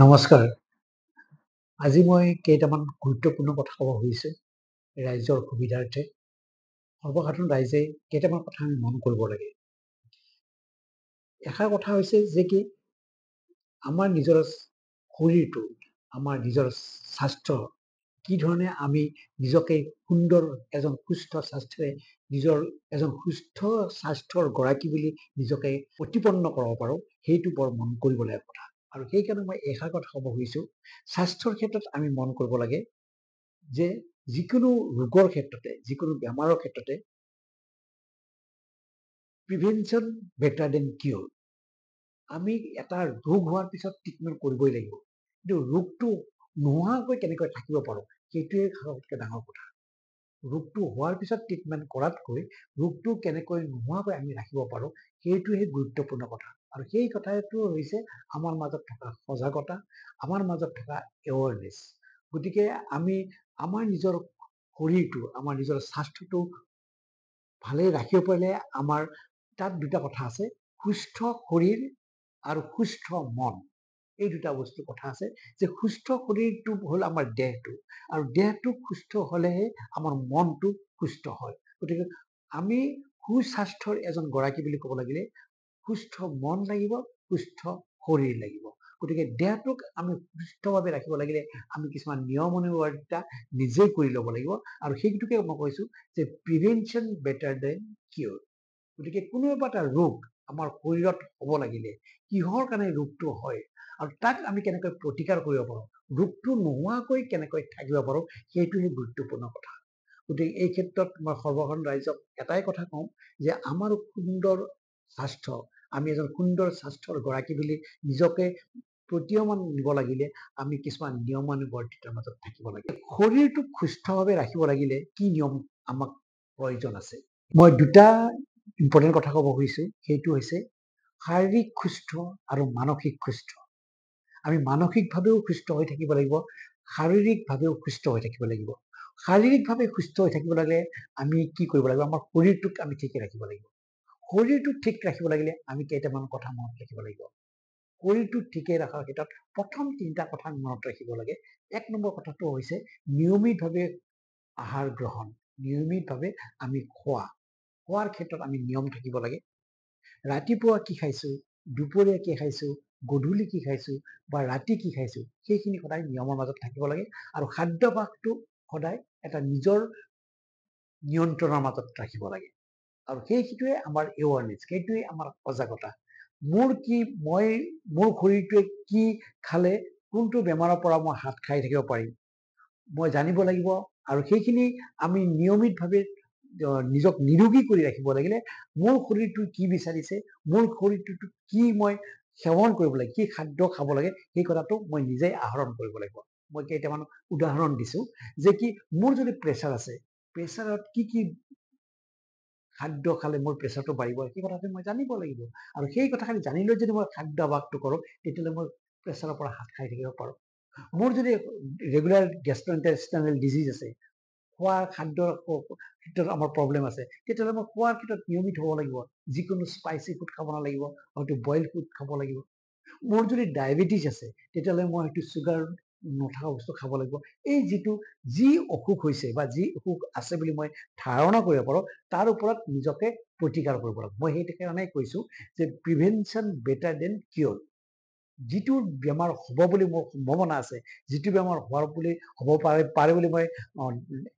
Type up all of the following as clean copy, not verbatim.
নমস্কাৰ। আজি মই কেইটামান গুৰুত্বপূৰ্ণ কথা ক'ব খুজিছোঁ ৰাইজৰ সুবিধাৰ্থে। সৰ্বসাধাৰণ ৰাইজে কেইটামান কথা আমি মন কৰিব লাগে। এষাৰ কথা হৈছে যে কি আমাৰ নিজৰ শৰীৰটো, আমাৰ নিজৰ স্বাস্থ্য, কি ধৰণে আমি নিজকে সুন্দৰ এজন সুস্থ স্বাস্থ্যৰে এজন সুস্থ স্বাস্থ্যৰ গৰাকী বুলি নিজকে প্ৰতিপন্ন কৰাব পাৰোঁ, সেইটো বৰ মন কৰিবলগীয়া কথা। আৰু সেইকাৰণে মই এষাৰ কথা ক'ব খুজিছোঁ, স্বাস্থ্যৰ ক্ষেত্ৰত আমি মন কৰিব লাগে যে যিকোনো ৰোগৰ ক্ষেত্ৰতে, যিকোনো বেমাৰৰ ক্ষেত্ৰতে প্ৰিভেনশ্যন বেটাৰ দেন কিয়ৰ। আমি এটা ৰোগ হোৱাৰ পিছত ট্ৰিটমেণ্ট কৰিবই লাগিব, কিন্তু ৰোগটো নোহোৱাকৈ কেনেকৈ থাকিব পাৰোঁ সেইটোৱে সবতকৈ ডাঙৰ কথা। ৰোগটো হোৱাৰ পিছত ট্ৰিটমেণ্ট কৰাতকৈ ৰোগটো কেনেকৈ নোহোৱাকৈ আমি ৰাখিব পাৰোঁ সেইটোহে গুৰুত্বপূৰ্ণ কথা। আৰু সেই কথাটো হৈছে আমাৰ মাজত থকা সজাগতা, আমাৰ মাজত থকা এৱাৰনেছ। গতিকে আমি আমাৰ নিজৰ শৰীৰটো, আমাৰ নিজৰ স্বাস্থ্যটো ভালে ৰাখিব পাৰিলে আমাৰ তাত দুটা কথা আছে, সুস্থ শৰীৰ আৰু সুস্থ মন। এই দুটা বস্তু কথা আছে যে সুস্থ শৰীৰটো হ'ল আমাৰ দেহটো, আৰু দেহটো সুস্থ হ'লেহে আমাৰ মনটো সুস্থ হয়। গতিকে আমি সুস্বাস্থ্যৰ এজন গৰাকী বুলি ক'ব লাগিলে সুস্থ মন লাগিব, সুস্থ শৰীৰ লাগিব। গতিকে দেহটোক আমি সুস্থভাৱে ৰাখিব লাগিলে আমি কিছুমান নিয়মানুৱৰ্তিতা নিজে কৰি ল'ব লাগিব, আৰু সেইটোকে মই কৈছোঁ যে প্ৰিভেনশ্যন বেটাৰ দেন কিয়ৰ। গতিকে কোনো এটা ৰোগ আমাৰ শৰীৰত হ'ব লাগিলে কিহৰ কাৰণে ৰোগটো হয় আৰু তাক আমি কেনেকৈ প্ৰতিকাৰ কৰিব পাৰোঁ, ৰোগটো নোহোৱাকৈ কেনেকৈ থাকিব পাৰোঁ, সেইটোহে গুৰুত্বপূৰ্ণ কথা। গতিকে এই ক্ষেত্ৰত মই সৰ্বসাধাৰণ ৰাইজক এটাই কথা কওঁ যে আমাৰ সুন্দৰ স্বাস্থ্য, আমি এজন সুন্দৰ স্বাস্থ্যৰ গৰাকী বুলি নিজকে প্ৰতীয়মান নিব লাগিলে আমি কিছুমান নিয়মানুৱৰ্তিতাৰ মাজত থাকিব লাগে। শৰীৰটোক সুস্থভাৱে ৰাখিব লাগিলে কি নিয়ম আমাক প্ৰয়োজন আছে। মই দুটা ইম্পৰ্টেণ্ট কথা ক'ব খুজিছোঁ, সেইটো হৈছে শাৰীৰিক সুস্থ আৰু মানসিক সুস্থ। আমি মানসিকভাৱেও সুস্থ হৈ থাকিব লাগিব, শাৰীৰিকভাৱেও সুস্থ হৈ থাকিব লাগিব। শাৰীৰিকভাৱে সুস্থ হৈ থাকিব লাগিলে আমি কি কৰিব লাগিব, আমাৰ শৰীৰটোক আমি ঠিকে ৰাখিব লাগিব। শৰীৰটোক ঠিক ৰাখিব লাগিলে আমি কেইটামান কথা মনত ৰাখিব লাগিব। শৰীৰটো ঠিকে ৰখাৰ ক্ষেত্ৰত প্ৰথম তিনিটা কথা মনত ৰাখিব লাগে। এক নম্বৰ কথাটো হৈছে নিয়মিতভাৱে আহাৰ গ্ৰহণ, নিয়মিতভাৱে আমি খোৱাৰ ক্ষেত্ৰত আমি নিয়ম থাকিব লাগে। ৰাতিপুৱা কি খাইছোঁ, দুপৰীয়া কি খাইছোঁ, গধূলি কি খাইছোঁ বা ৰাতি কি খাইছোঁ, সেইখিনি সদায় নিয়মৰ মাজত থাকিব লাগে। আৰু খাদ্যাভ্যাসটো সদায় এটা নিজৰ নিয়ন্ত্ৰণৰ মাজত ৰাখিব লাগে। আৰু সেইটোৱে আমাৰ এৱাৰনেছ, সেইটোৱে আমাৰ সজাগতা। মোৰ শৰীৰটোৱে কি খালে কোনটো বেমাৰৰ পৰা মই হাত সাৰি থাকিব পাৰিম, মই জানিব লাগিব। আৰু সেইখিনি আমি নিয়মিতভাৱে নিজক নিৰোগী কৰি ৰাখিব লাগিলে মোৰ শৰীৰটো কি বিচাৰিছে, মোৰ শৰীৰটোত কি মই সেৱন কৰিব লাগে, কি খাদ্য খাব লাগে, সেই কথাটো মই নিজে আহৰণ কৰিব লাগিব। মই কেইটামান উদাহৰণ দিছোঁ যে কি মোৰ যদি প্ৰেছাৰ আছে, প্ৰেছাৰত কি কি খাদ্য খালে মোৰ প্ৰেছাৰটো বাঢ়িব, সেই কথাটো মই জানিব লাগিব। আৰু সেই কথাখিনি জানি লৈ যদি মই খাদ্যাভ্যাসটো কৰোঁ তেতিয়াহ'লে মই প্ৰেছাৰৰ পৰা হাত সাৰি থাকিব পাৰোঁ। মোৰ যদি ৰেগুলাৰ গেষ্ট্ৰইণ্টেষ্টাইনেল ডিজিজ আছে, খোৱা খাদ্যৰ ক্ষেত্ৰত আমাৰ প্ৰব্লেম আছে, তেতিয়াহ'লে মই খোৱাৰ ক্ষেত্ৰত নিয়মিত হ'ব লাগিব। যিকোনো স্পাইচি ফুড খাব নালাগিব, হয়তো বইল ফুড খাব লাগিব। মোৰ যদি ডায়েবেটিছ আছে তেতিয়াহ'লে মই হয়তো চুগাৰ নথকা বস্তু খাব লাগিব। এই যি অসুখ হৈছে বা যি অসুখ আছে বুলি মই ধাৰণা কৰিব পাৰোঁ, তাৰ ওপৰত নিজকে প্ৰতিকাৰ কৰিব লাগিব। মই সেইটো কাৰণে কৈছোঁ যে প্ৰিভেনশ্যন বেটাৰ দেন কিয়ৰ। যিটো বেমাৰ হ'ব বুলি মোৰ সম্ভাৱনা আছে, যিটো বেমাৰ হ'ব পাৰে বুলি মই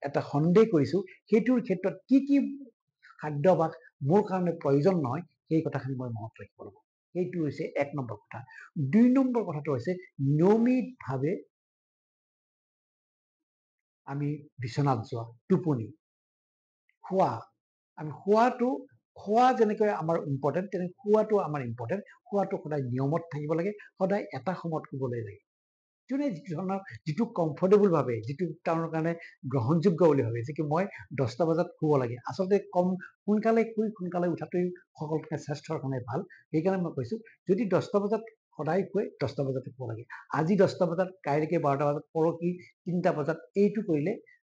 এটা সন্দেহ কৰিছোঁ, সেইটোৰ ক্ষেত্ৰত কি কি খাদ্যাভ্যাস মোৰ কাৰণে প্ৰয়োজন নহয়, সেই কথাখিনি মই মনত ৰাখিব লাগিব। সেইটো হৈছে এক নম্বৰ কথা। ২ নম্বৰ কথাটো হৈছে নিয়মিতভাৱে আমি বিচনাত যোৱা, টোপনি, খোৱা যেনেকৈ আমাৰ ইম্পৰ্টেণ্ট, তেনেকৈ খোৱাটো আমাৰ ইম্পৰ্টেণ্ট। খোৱাটো সদায় নিয়মত থাকিব লাগে, সদায় এটা সময়ত শুবলৈ লাগে। যোনে যিটো কমফৰ্টেবল ভাবে, যিটো তেওঁৰ কাৰণে গ্ৰহণযোগ্য বুলি ভাবে, যে কি মই 10টা বজাত শুব লাগে, আচলতে সোনকালে শুই সোনকালে উঠাটোৱেই সকলোতকৈ স্বাস্থ্যৰ কাৰণে ভাল। সেইকাৰণে মই কৈছোঁ যদি 10টা বজাত সদায় শুৱে 10টা বজাতে শুব লাগে। আজি 10টা বজাত, কাইলৈকে 12টা বজাত, পৰহি 3টা বজাত, এইটো কৰিলে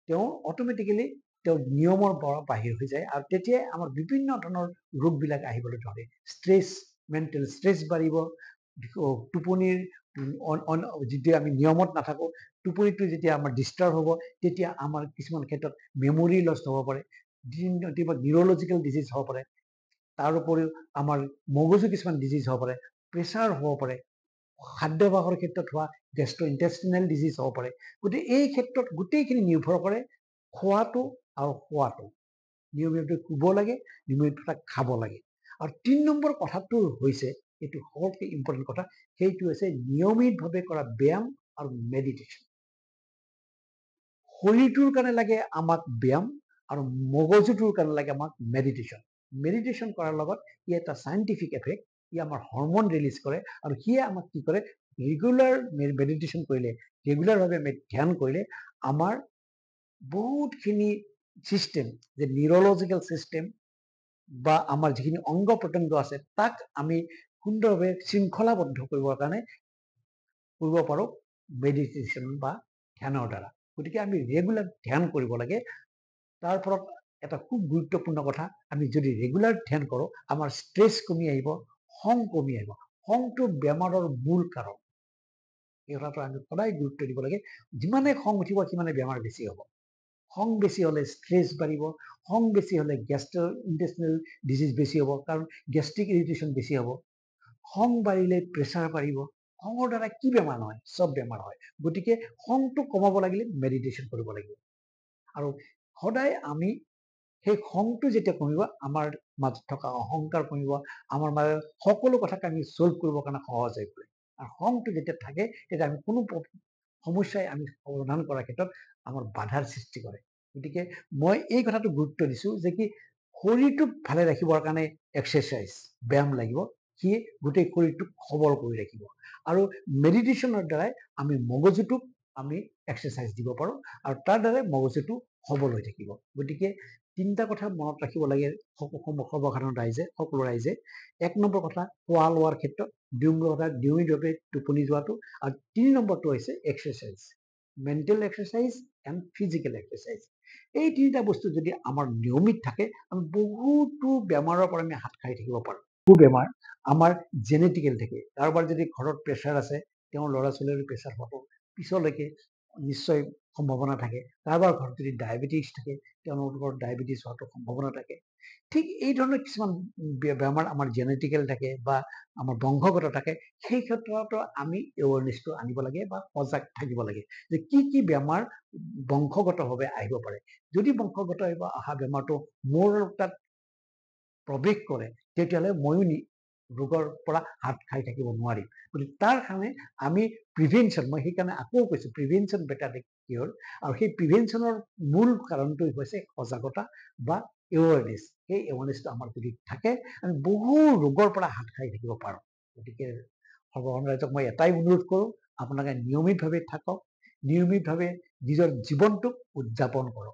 তেওঁ অট'মেটিকেলি তেওঁ নিয়মৰ পৰা বাহিৰ হৈ যায়, আৰু তেতিয়াই আমাৰ বিভিন্ন ধৰণৰ ৰোগবিলাক আহিবলৈ ধৰে। মেণ্টেল ষ্ট্ৰেছ বাঢ়িব, টোপনিৰ যেতিয়া আমি নিয়মত নাথাকোঁ, টোপনিটো যেতিয়া আমাৰ ডিষ্টাৰ্ব হ'ব, তেতিয়া আমাৰ কিছুমান ক্ষেত্ৰত মেমৰি লছ হ'ব পাৰে, নিউৰলজিকেল ডিজিজ হ'ব পাৰে। তাৰ উপৰিও আমাৰ মগজু কিছুমান ডিজিজ হ'ব পাৰে, প্ৰেছাৰ হ'ব পাৰে, খাদ্যাভ্যাসৰ ক্ষেত্ৰত হোৱা গেষ্ট্ৰ ইণ্টেষ্টিনেল ডিজিজ হ'ব পাৰে। গতিকে এই ক্ষেত্ৰত গোটেইখিনি নিৰ্ভৰ কৰে খোৱাটো আৰু শোৱাটো। নিয়মিতভাৱে শুব লাগে, নিয়মিতভাৱে খাব লাগে। আৰু ৩ নম্বৰ কথাটো হৈছে, এইটো সকলোতকৈ ইম্পৰ্টেণ্ট কথা, সেইটো হৈছে নিয়মিতভাৱে কৰা ব্যায়াম আৰু মেডিটেশ্যন। শৰীৰটোৰ কাৰণে লাগে আমাক ব্যায়াম আৰু মগজুটোৰ কাৰণে লাগে আমাক মেডিটেশ্যন। মেডিটেশ্যন কৰাৰ লগত ই এটা চাইণ্টিফিক এফেক্ট, ই আমাৰ হৰমন ৰিলিজ কৰে আৰু সিয়ে আমাক কি কৰে, ৰেগুলাৰ মেডিটেশ্যন কৰিলে, ৰেগুলাৰভাৱে আমি ধ্যান কৰিলে আমাৰ বহুতখিনি চিষ্টেম, যে নিউৰলজিকেল চিষ্টেম বা আমাৰ যিখিনি অংগ প্ৰত্যংগ আছে তাক আমি সুন্দৰভাৱে শৃংখলাবদ্ধ কৰিবৰ কাৰণে কৰিব পাৰোঁ মেডিটেশ্যন বা ধ্যানৰ দ্বাৰা। গতিকে আমি ৰেগুলাৰ ধ্যান কৰিব লাগে। তাৰ ফলত এটা খুব গুৰুত্বপূৰ্ণ কথা, আমি যদি ৰেগুলাৰ ধ্যান কৰোঁ আমাৰ ষ্ট্ৰেছ কমি আহিব, খং কমি আহিব। খংটো বেমাৰৰ মূল কাৰণ। এই কথাটো আমি সদায় গুৰুত্ব দিব লাগে। যিমানে খং উঠিব সিমানে বেমাৰ বেছি হ'ব। খং বেছি হ'লে ষ্ট্ৰেছ বাঢ়িব, খং বেছি হ'লে গেষ্ট্ৰ ইণ্টেষ্টিনেল ডিজিজ বেছি হ'ব, কাৰণ গেষ্ট্ৰিক ইৰিটেশ্যন বেছি হ'ব। খং বাঢ়িলে প্ৰেছাৰ বাঢ়িব। খঙৰ দ্বাৰা কি বেমাৰ নহয়, চব বেমাৰ হয়। গতিকে খংটো কমাব লাগিলে মেডিটেশ্যন কৰিব লাগিব। আৰু সদায় আমি সেই খংটো যেতিয়া কমিব, আমাৰ মাজত থকা অহংকাৰ কমিব, আমাৰ মাজত সকলো কথাকে আমি চল্ভ কৰিবৰ কাৰণে সহজ হৈ পৰে। আৰু খংটো যেতিয়া থাকে তেতিয়া আমি কোনো সমস্যাই আমি সমাধান কৰাৰ ক্ষেত্ৰত আমাৰ বাধাৰ সৃষ্টি কৰে। গতিকে মই এই কথাটো গুৰুত্ব দিছোঁ যে কি শৰীৰটোক ভালে ৰাখিবৰ কাৰণে এক্সাৰচাইজ, ব্যায়াম লাগিব, সি গোটেই শৰীৰটোক সবল কৰি ৰাখিব। আৰু মেডিটেশ্যনৰ দ্বাৰাই আমি মগজুটোক আমি এক্সাৰচাইজ দিব পাৰোঁ আৰু তাৰ দ্বাৰাই মগজুটো সবল হৈ থাকিব। গতিকে 3টা কথা মনত ৰাখিব লাগে সৰ্বসাধাৰণ ৰাইজে, সকলো ৰাইজে। 1 নম্বৰ কথা খোৱা লোৱাৰ ক্ষেত্ৰত, 2 নম্বৰ কথা নিয়মিতভাৱে টোপনি যোৱাটো, আৰু 3 নম্বৰটো হৈছে exercise, mental exercise and physical exercise. এই 3টা বস্তু যদি আমাৰ নিয়মিত থাকে, আমি বহুতো বেমাৰৰ পৰা আমি হাত সাৰি থাকিব পাৰোঁ। বহু বেমাৰ আমাৰ জেনেটিকেল থাকে। কাৰোবাৰ যদি ঘৰত প্ৰেছাৰ আছে, তেওঁৰ ল'ৰা ছোৱালীৰ প্ৰেছাৰ হোৱাটো পিছলৈকে নিশ্চয় সম্ভাৱনা থাকে। কাৰোবাৰ ঘৰত যদি ডায়েবেটিছ থাকে, তেওঁলোকৰ ডায়েবেটিছ হোৱাটো সম্ভাৱনা থাকে। ঠিক এই ধৰণৰ কিছুমান বেমাৰ আমাৰ জেনেটিকেল থাকে বা আমাৰ বংশগত থাকে। সেই ক্ষেত্ৰতো আমি এৱাৰনেছটো আনিব লাগে বা সজাগ থাকিব লাগে যে কি কি বেমাৰ বংশগতভাৱে আহিব পাৰে। যদি বংশগতভাৱে অহা বেমাৰটো মোৰ তাত প্ৰৱেশ কৰে, তেতিয়াহ'লে ময়ো ৰোগৰ পৰা হাত সাৰি থাকিব নোৱাৰিম। গতিকে তাৰ কাৰণে আমি প্ৰিভেনশ্যন, মই সেইকাৰণে আকৌ কৈছোঁ প্ৰিভেনশ্যন বেটাৰ দেন কিয়ৰ। আৰু সেই প্ৰিভেনশ্যনৰ মূল কাৰণটো হৈছে সজাগতা বা এৱাৰনেছ। সেই এৱাৰনেছটো আমাৰ যদি থাকে, আমি বহু ৰোগৰ পৰা হাত সাৰি থাকিব পাৰোঁ। গতিকে সৰ্বসাধাৰণ ৰাইজক মই এটাই অনুৰোধ কৰোঁ, আপোনালোকে নিয়মিতভাৱে থাকক, নিয়মিতভাৱে নিজৰ জীৱনটোক উদযাপন কৰক।